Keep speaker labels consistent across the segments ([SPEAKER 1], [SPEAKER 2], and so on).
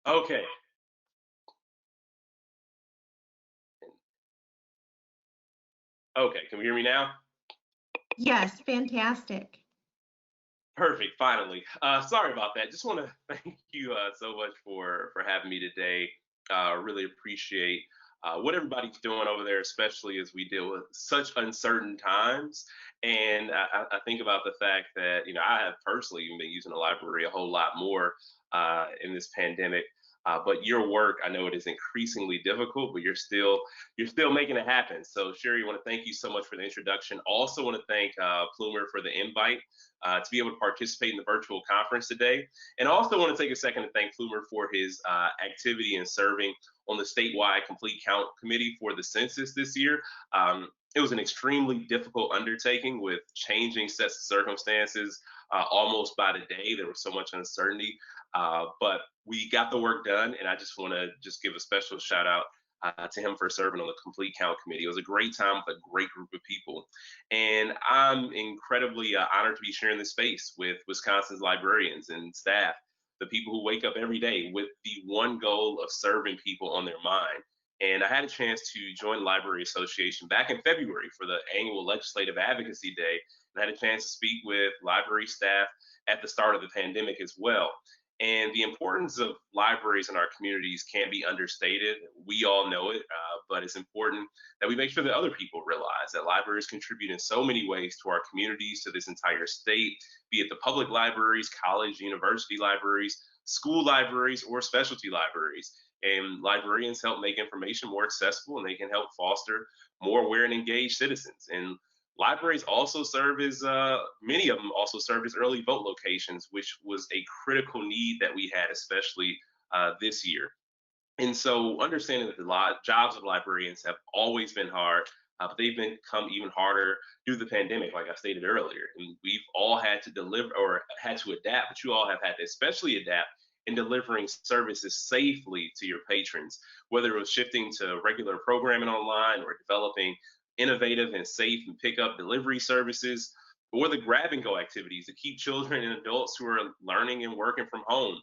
[SPEAKER 1] Okay. Okay. Can we hear me now?
[SPEAKER 2] Yes, fantastic.
[SPEAKER 1] Perfect. Finally. Sorry about that. Just want to thank you so much for having me today. Really appreciate what everybody's doing over there, especially as we deal with such uncertain times. And I think about the fact that I have personally even been using the library a whole lot more in this pandemic. But your work, I know it is increasingly difficult, but you're still making it happen. So Sherry, I want to thank you so much for the introduction. Also want to thank Plumer for the invite to be able to participate in the virtual conference today. And I also want to take a second to thank Plumer for his activity in serving on the statewide complete count committee for the census this year. It was an extremely difficult undertaking with changing sets of circumstances almost by the day. There was so much uncertainty, but we got the work done. And I just want to just give a special shout out to him for serving on the complete count committee. It was a great time with a great group of people. And I'm incredibly honored to be sharing this space with Wisconsin's librarians and staff, the people who wake up every day with the one goal of serving people on their mind. And I had a chance to join the Library Association back in February for the annual Legislative Advocacy Day, and I had a chance to speak with library staff at the start of the pandemic as well. And the importance of libraries in our communities can't be understated. We all know it, but it's important that we make sure that other people realize that libraries contribute in so many ways to our communities, to this entire state, be it the public libraries, college, university libraries, school libraries, or specialty libraries. And librarians help make information more accessible, and they can help foster more aware and engaged citizens. And libraries also serve as many of them also serve as early vote locations, which was a critical need that we had, especially this year. And so understanding that the jobs of librarians have always been hard, but they've become even harder due to the pandemic, like I stated earlier. And we've all had to deliver or had to adapt, but you all have had to especially adapt in delivering services safely to your patrons, whether it was shifting to regular programming online or developing innovative and safe and pickup delivery services, or the grab and go activities to keep children and adults who are learning and working from home.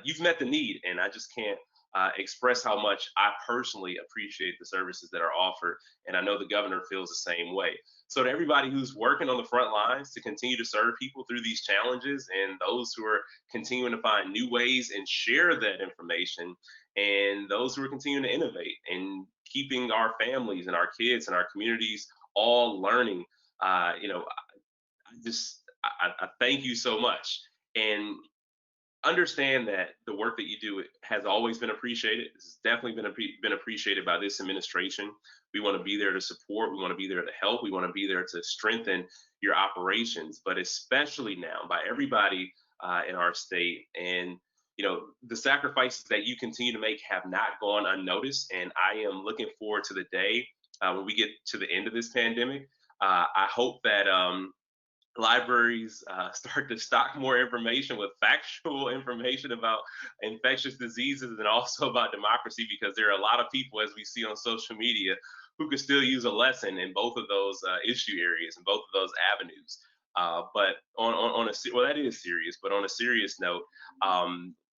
[SPEAKER 1] You've met the need, and I just can't express how much I personally appreciate the services that are offered. And I know the governor feels the same way. So, to everybody who's working on the front lines to continue to serve people through these challenges, and those who are continuing to find new ways and share that information, and those who are continuing to innovate and keeping our families and our kids and our communities all learning, I thank you so much. And understand that the work that you do has always been appreciated. It's definitely been appreciated by this administration. We want to be there to support. We want to be there to help. We want to be there to strengthen your operations, but especially now by everybody in our state. And the sacrifices that you continue to make have not gone unnoticed. And I am looking forward to the day when we get to the end of this pandemic. I hope that libraries start to stock more information with factual information about infectious diseases and also about democracy, because there are a lot of people, as we see on social media, who could still use a lesson in both of those issue areas and both of those avenues. But well, that is serious. But on a serious note,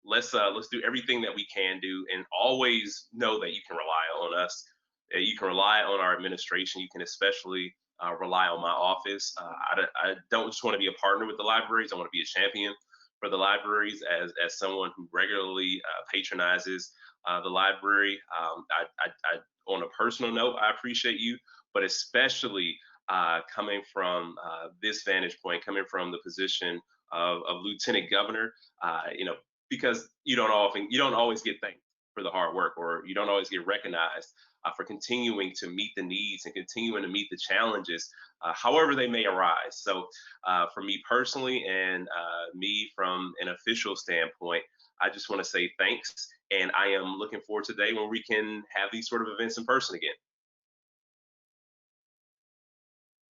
[SPEAKER 1] let's do everything that we can do, and always know that you can rely on us. You can rely on our administration. You can especially rely on my office. I don't just want to be a partner with the libraries. I want to be a champion for the libraries as someone who regularly patronizes the library. On a personal note, I appreciate you, but especially coming from this vantage point, coming from the position of lieutenant governor, because you don't always get thanked for the hard work, or you don't always get recognized for continuing to meet the needs and continuing to meet the challenges, however they may arise. So, for me personally, and me from an official standpoint, I just want to say thanks. And I am looking forward to the day when we can have these sort of events in person again.